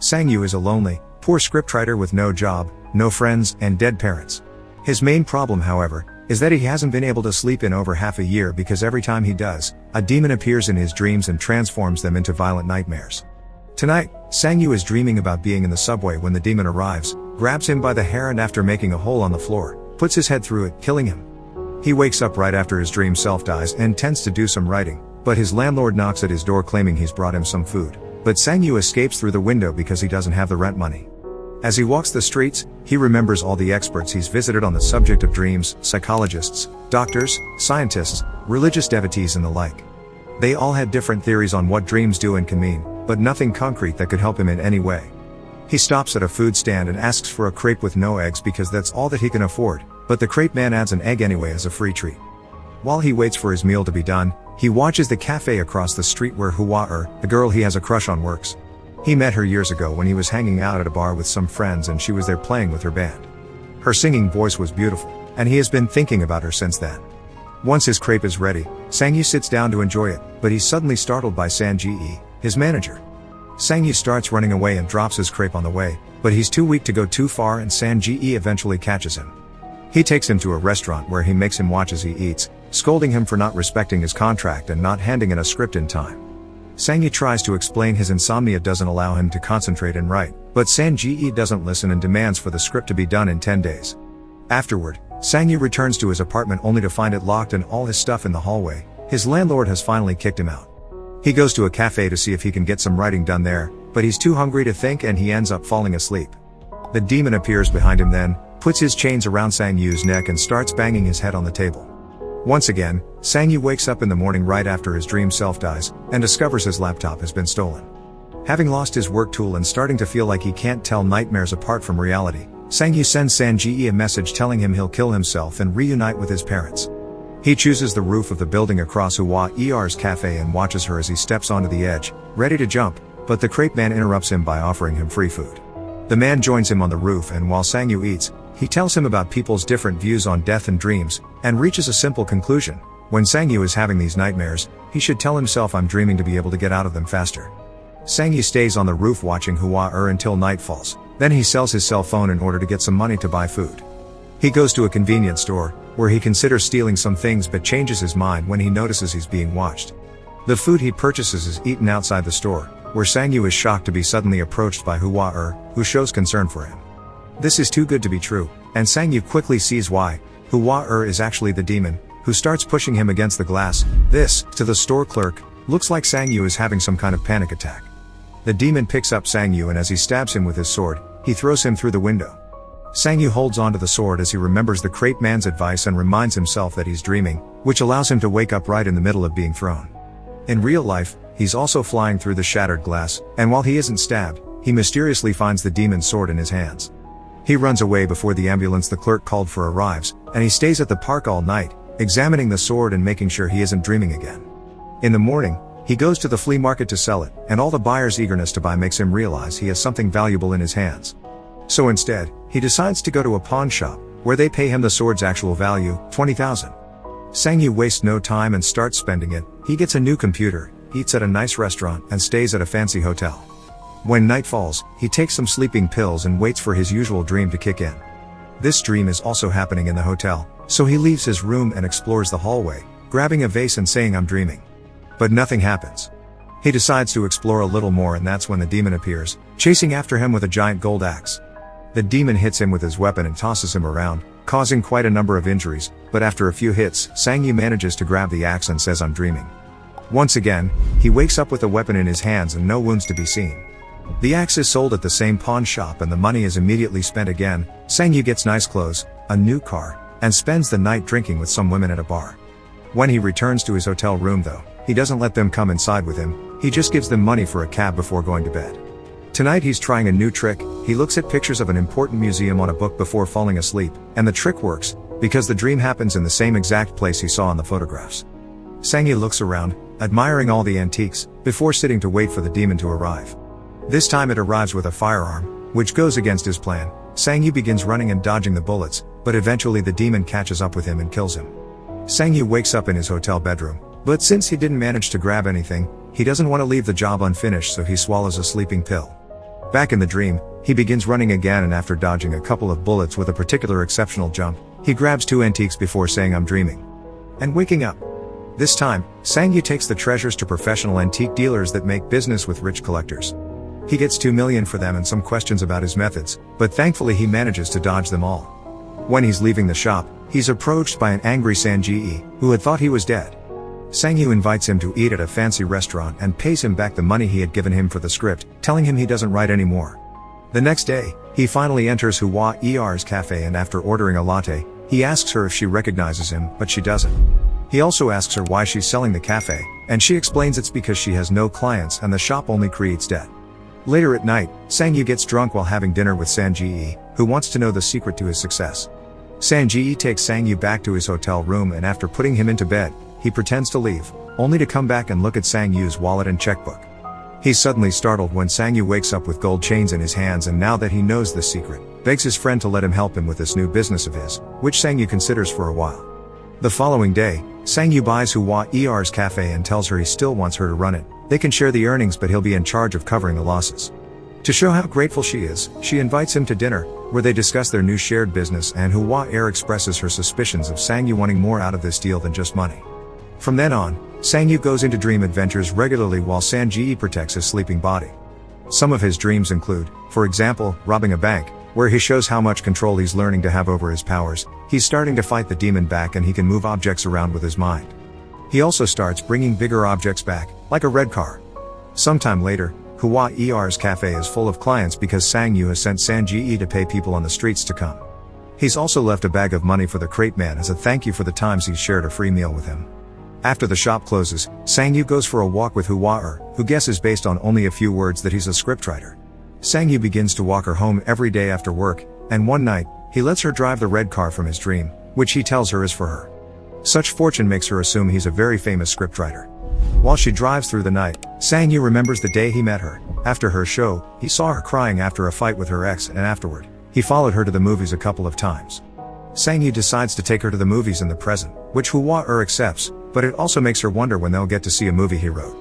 Sang-yu is a lonely, poor scriptwriter with no job, no friends, and dead parents. His main problem, however, is that he hasn't been able to sleep in over half a year because every time he does, a demon appears in his dreams and transforms them into violent nightmares. Tonight, Sang-yu is dreaming about being in the subway when the demon arrives, grabs him by the hair and after making a hole on the floor, puts his head through it, killing him. He wakes up right after his dream self dies and intends to do some writing, but his landlord knocks at his door claiming he's brought him some food. But Sang-yu escapes through the window because he doesn't have the rent money. As he walks the streets, he remembers all the experts he's visited on the subject of dreams, psychologists, doctors, scientists, religious devotees and the like. They all had different theories on what dreams do and can mean, but nothing concrete that could help him in any way. He stops at a food stand and asks for a crepe with no eggs because that's all that he can afford, but the crepe man adds an egg anyway as a free treat. While he waits for his meal to be done, he watches the cafe across the street where Hua-er, the girl he has a crush on, works. He met her years ago when he was hanging out at a bar with some friends and she was there playing with her band. Her singing voice was beautiful, and he has been thinking about her since then. Once his crepe is ready, Sang-yu sits down to enjoy it, but he's suddenly startled by San-ji, his manager. Sang-yu starts running away and drops his crepe on the way, but he's too weak to go too far and San-ji eventually catches him. He takes him to a restaurant where he makes him watch as he eats, scolding him for not respecting his contract and not handing in a script in time. Sang-yu tries to explain his insomnia doesn't allow him to concentrate and write, but San-ji doesn't listen and demands for the script to be done in 10 days. Afterward, Sang-yu returns to his apartment only to find it locked and all his stuff in the hallway. His landlord has finally kicked him out. He goes to a cafe to see if he can get some writing done there, but he's too hungry to think and he ends up falling asleep. The demon appears behind him then, puts his chains around Sang-yu's neck and starts banging his head on the table. Once again, Sang-yu wakes up in the morning right after his dream self dies, and discovers his laptop has been stolen. Having lost his work tool and starting to feel like he can't tell nightmares apart from reality, Sang-yu sends San-ji a message telling him he'll kill himself and reunite with his parents. He chooses the roof of the building across Hua-er's cafe and watches her as he steps onto the edge, ready to jump, but the crepe man interrupts him by offering him free food. The man joins him on the roof and while Sang-yu eats, he tells him about people's different views on death and dreams, and reaches a simple conclusion. When Sang-yu is having these nightmares, he should tell himself I'm dreaming to be able to get out of them faster. Sang-yu stays on the roof watching Hua-er until night falls, then he sells his cell phone in order to get some money to buy food. He goes to a convenience store, where he considers stealing some things but changes his mind when he notices he's being watched. The food he purchases is eaten outside the store, where Sang-yu is shocked to be suddenly approached by Hua-er, who shows concern for him. This is too good to be true, and Sang-yu quickly sees why. Hua-er is actually the demon, who starts pushing him against the glass. This, to the store clerk, looks like Sang-yu is having some kind of panic attack. The demon picks up Sang-yu and as he stabs him with his sword, he throws him through the window. Sang-yu holds onto the sword as he remembers the crepe man's advice and reminds himself that he's dreaming, which allows him to wake up right in the middle of being thrown. In real life, he's also flying through the shattered glass, and while he isn't stabbed, he mysteriously finds the demon's sword in his hands. He runs away before the ambulance the clerk called for arrives, and he stays at the park all night, examining the sword and making sure he isn't dreaming again. In the morning, he goes to the flea market to sell it, and all the buyer's eagerness to buy makes him realize he has something valuable in his hands. So instead, he decides to go to a pawn shop, where they pay him the sword's actual value, 20,000. Sang-yu wastes no time and starts spending it. He gets a new computer, eats at a nice restaurant, and stays at a fancy hotel. When night falls, he takes some sleeping pills and waits for his usual dream to kick in. This dream is also happening in the hotel, so he leaves his room and explores the hallway, grabbing a vase and saying I'm dreaming. But nothing happens. He decides to explore a little more and that's when the demon appears, chasing after him with a giant gold axe. The demon hits him with his weapon and tosses him around, causing quite a number of injuries, but after a few hits, Sang-yu manages to grab the axe and says I'm dreaming. Once again, he wakes up with the weapon in his hands and no wounds to be seen. The axe is sold at the same pawn shop and the money is immediately spent again. Sang-yu gets nice clothes, a new car, and spends the night drinking with some women at a bar. When he returns to his hotel room though, he doesn't let them come inside with him, he just gives them money for a cab before going to bed. Tonight he's trying a new trick. He looks at pictures of an important museum on a book before falling asleep, and the trick works, because the dream happens in the same exact place he saw in the photographs. Sang-yu looks around, admiring all the antiques, before sitting to wait for the demon to arrive. This time it arrives with a firearm, which goes against his plan. Sang-yu begins running and dodging the bullets, but eventually the demon catches up with him and kills him. Sang-yu wakes up in his hotel bedroom, but since he didn't manage to grab anything, he doesn't want to leave the job unfinished so he swallows a sleeping pill. Back in the dream, he begins running again, and after dodging a couple of bullets with a particular exceptional jump, he grabs 2 antiques before saying "I'm dreaming" and waking up. This time, Sang-yu takes the treasures to professional antique dealers that make business with rich collectors. He gets 2 million for them and some questions about his methods, but thankfully he manages to dodge them all. When he's leaving the shop, he's approached by an angry Sang-ji, who had thought he was dead. Sang-yu invites him to eat at a fancy restaurant and pays him back the money he had given him for the script, telling him he doesn't write anymore. The next day, he finally enters Hwa-er's cafe, and after ordering a latte, he asks her if she recognizes him, but she doesn't. He also asks her why she's selling the cafe, and she explains it's because she has no clients and the shop only creates debt. Later at night, Sang-yu gets drunk while having dinner with Sang-ji, who wants to know the secret to his success. Sang-ji takes Sang-yu back to his hotel room, and after putting him into bed, he pretends to leave, only to come back and look at Sang-yu's wallet and checkbook. He's suddenly startled when Sang-yu wakes up with gold chains in his hands, and now that he knows the secret, begs his friend to let him help him with this new business of his, which Sang-yu considers for a while. The following day, Sang-yu buys Hwa-er's cafe and tells her he still wants her to run it. They can share the earnings, but he'll be in charge of covering the losses. To show how grateful she is, she invites him to dinner, where they discuss their new shared business, and Hwa-er expresses her suspicions of Sang-yu wanting more out of this deal than just money. From then on, Sang-yu goes into dream adventures regularly while Sang-ji protects his sleeping body. Some of his dreams include, for example, robbing a bank, where he shows how much control he's learning to have over his powers. He's starting to fight the demon back, and he can move objects around with his mind. He also starts bringing bigger objects back, like a red car. Sometime later, Hwa-er's cafe is full of clients because Sang-yu has sent Sang-ji to pay people on the streets to come. He's also left a bag of money for the crate man as a thank you for the times he's shared a free meal with him. After the shop closes, Sang-yu goes for a walk with Hwa-er, who guesses based on only a few words that he's a scriptwriter. Sang-yu begins to walk her home every day after work, and one night, he lets her drive the red car from his dream, which he tells her is for her. Such fortune makes her assume he's a very famous scriptwriter. While she drives through the night, Sang-yu remembers the day he met her. After her show, he saw her crying after a fight with her ex, and afterward, he followed her to the movies a couple of times. Sang-yu decides to take her to the movies in the present, which Hwa-er accepts, but it also makes her wonder when they'll get to see a movie he wrote.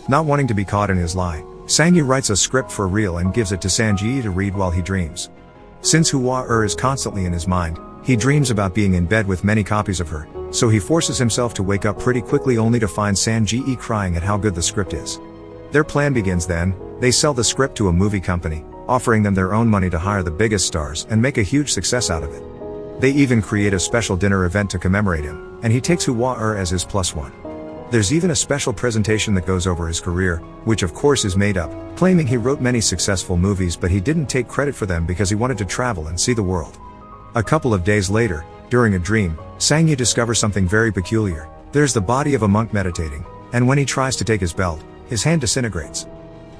Not wanting to be caught in his lie, Sang-yu writes a script for real and gives it to Sang-ji to read while he dreams. Since Hwa-er is constantly in his mind, he dreams about being in bed with many copies of her, so he forces himself to wake up pretty quickly only to find Sang-ji crying at how good the script is. Their plan begins then. They sell the script to a movie company, offering them their own money to hire the biggest stars and make a huge success out of it. They even create a special dinner event to commemorate him, and he takes Hwa-er as his +1. There's even a special presentation that goes over his career, which of course is made up, claiming he wrote many successful movies but he didn't take credit for them because he wanted to travel and see the world. A couple of days later, during a dream, Sang-yu discovers something very peculiar. There's the body of a monk meditating, and when he tries to take his belt, his hand disintegrates.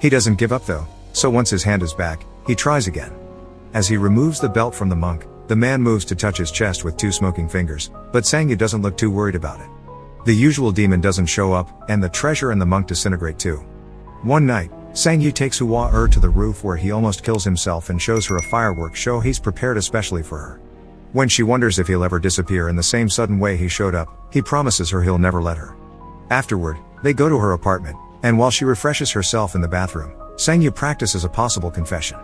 He doesn't give up though, so once his hand is back, he tries again. As he removes the belt from the monk, the man moves to touch his chest with 2 smoking fingers, but Sang-yu doesn't look too worried about it. The usual demon doesn't show up, and the treasure and the monk disintegrate too. One night, Sang-yu takes Hwa-er to the roof where he almost kills himself and shows her a fireworks show he's prepared especially for her. When she wonders if he'll ever disappear in the same sudden way he showed up, he promises her he'll never let her. Afterward, they go to her apartment, and while she refreshes herself in the bathroom, Sang-yu practices a possible confession.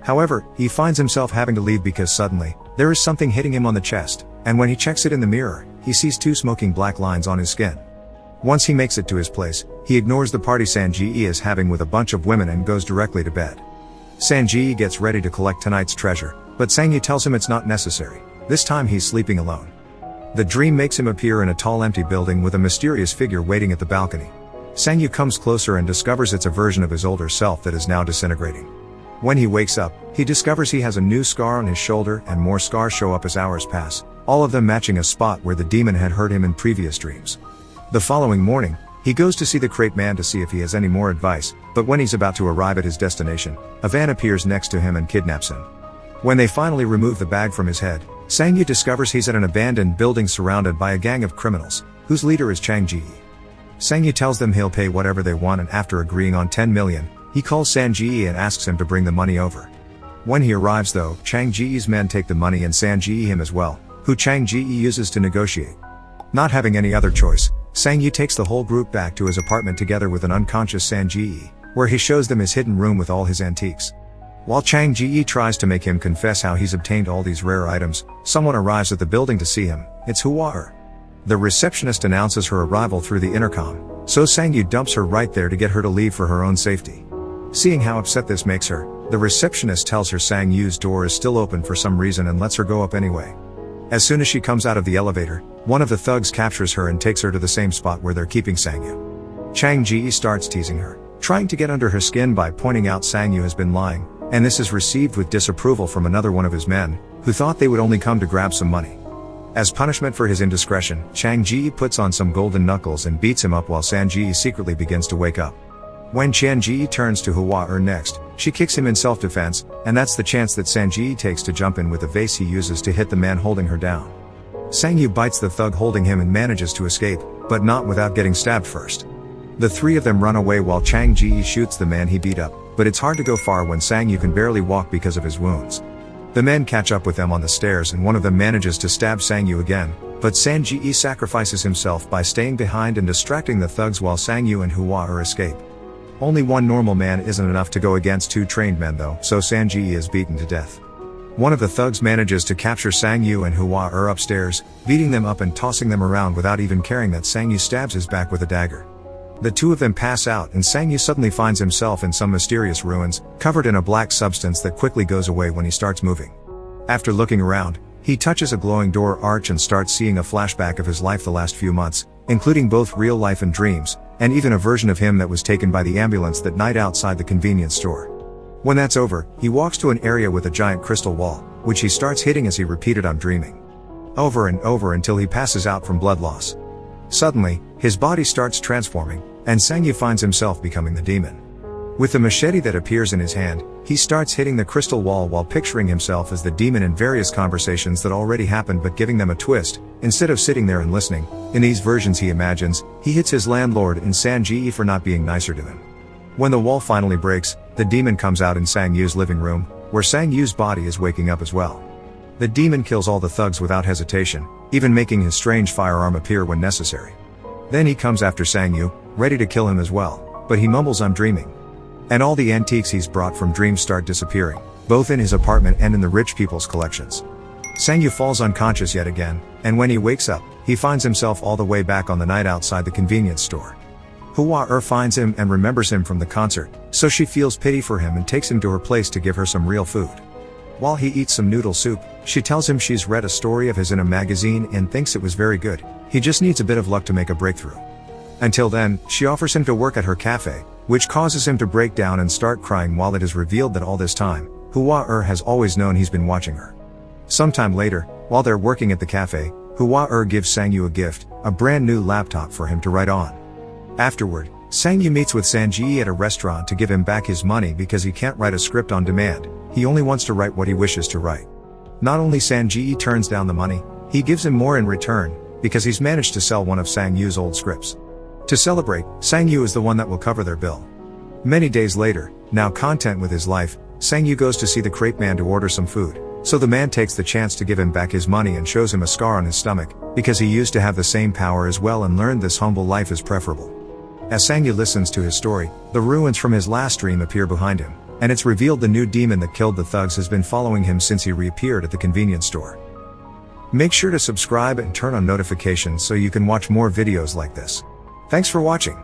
However, he finds himself having to leave because suddenly, there is something hitting him on the chest, and when he checks it in the mirror, he sees 2 smoking black lines on his skin. Once he makes it to his place, he ignores the party Sang-ji is having with a bunch of women and goes directly to bed. Sang-ji gets ready to collect tonight's treasure, but Sang-yu tells him it's not necessary. This time he's sleeping alone. The dream makes him appear in a tall empty building with a mysterious figure waiting at the balcony. Sang-yu comes closer and discovers it's a version of his older self that is now disintegrating. When he wakes up, he discovers he has a new scar on his shoulder, and more scars show up as hours pass, all of them matching a spot where the demon had hurt him in previous dreams. The following morning, he goes to see the crate man to see if he has any more advice, but when he's about to arrive at his destination, a van appears next to him and kidnaps him. When they finally remove the bag from his head, Sang-yu discovers he's at an abandoned building surrounded by a gang of criminals, whose leader is Chang-ji. Sang-yu tells them he'll pay whatever they want, and after agreeing on 10 million, he calls Sang-ji and asks him to bring the money over. When he arrives though, Chang-ji's men take the money and Sang-ji him as well, who Chang-ji uses to negotiate. Not having any other choice, Sang-yu takes the whole group back to his apartment together with an unconscious Sang-ji, where he shows them his hidden room with all his antiques. While Chang Ji tries to make him confess how he's obtained all these rare items, someone arrives at the building to see him. It's Hua. The receptionist announces her arrival through the intercom, so Sang-yu dumps her right there to get her to leave for her own safety. Seeing how upset this makes her, the receptionist tells her Sang-yu's door is still open for some reason and lets her go up anyway. As soon as she comes out of the elevator, one of the thugs captures her and takes her to the same spot where they're keeping Sang-yu. Chang Ji starts teasing her, trying to get under her skin by pointing out Sang-yu has been lying, and this is received with disapproval from another one of his men, who thought they would only come to grab some money. As punishment for his indiscretion, Chang Ji puts on some golden knuckles and beats him up while Sang Ji secretly begins to wake up. When Chang Ji turns to Hua next, she kicks him in self-defense, and that's the chance that Sang Ji takes to jump in with a vase he uses to hit the man holding her down. Sang-yu bites the thug holding him and manages to escape, but not without getting stabbed first. The three of them run away while Chang Ji shoots the man he beat up, but it's hard to go far when Sang-yu can barely walk because of his wounds. The men catch up with them on the stairs and one of them manages to stab Sang-yu again, but Sang Ji sacrifices himself by staying behind and distracting the thugs while Sang-yu and Hua escape. Only one normal man isn't enough to go against two trained men though, so Sang Ji is beaten to death. One of the thugs manages to capture Sang-yu and Hua upstairs, beating them up and tossing them around without even caring that Sang-yu stabs his back with a dagger. The two of them pass out and Sang-yu suddenly finds himself in some mysterious ruins, covered in a black substance that quickly goes away when he starts moving. After looking around, he touches a glowing door arch and starts seeing a flashback of his life the last few months, including both real life and dreams, and even a version of him that was taken by the ambulance that night outside the convenience store. When that's over, he walks to an area with a giant crystal wall, which he starts hitting as he repeated "I'm dreaming" over and over until he passes out from blood loss. Suddenly, his body starts transforming, and Sang-yu finds himself becoming the demon. With the machete that appears in his hand, he starts hitting the crystal wall while picturing himself as the demon in various conversations that already happened but giving them a twist. Instead of sitting there and listening, in these versions he imagines, he hits his landlord and Sang-ji for not being nicer to him. When the wall finally breaks, the demon comes out in Sang-yu's living room, where Sang-yu's body is waking up as well. The demon kills all the thugs without hesitation, even making his strange firearm appear when necessary. Then he comes after Sang-yu, ready to kill him as well, but he mumbles "I'm dreaming." And all the antiques he's brought from dreams start disappearing, both in his apartment and in the rich people's collections. Sang-yu falls unconscious yet again, and when he wakes up, he finds himself all the way back on the night outside the convenience store. Hua finds him and remembers him from the concert, so she feels pity for him and takes him to her place to give her some real food. While he eats some noodle soup, she tells him she's read a story of his in a magazine and thinks it was very good, he just needs a bit of luck to make a breakthrough. Until then, she offers him to work at her cafe, which causes him to break down and start crying while it is revealed that all this time, Hua has always known he's been watching her. Sometime later, while they're working at the cafe, Hua gives Sang-yu a gift, a brand new laptop for him to write on. Afterward, Sang-yu meets with Sang-ji at a restaurant to give him back his money because he can't write a script on demand, he only wants to write what he wishes to write. Not only Sang-ji turns down the money, he gives him more in return, because he's managed to sell one of Sang-yu's old scripts. To celebrate, Sang-yu is the one that will cover their bill. Many days later, now content with his life, Sang-yu goes to see the crepe man to order some food, so the man takes the chance to give him back his money and shows him a scar on his stomach, because he used to have the same power as well and learned this humble life is preferable. As Sang-yu listens to his story, the ruins from his last dream appear behind him, and it's revealed the new demon that killed the thugs has been following him since he reappeared at the convenience store. Make sure to subscribe and turn on notifications so you can watch more videos like this. Thanks for watching.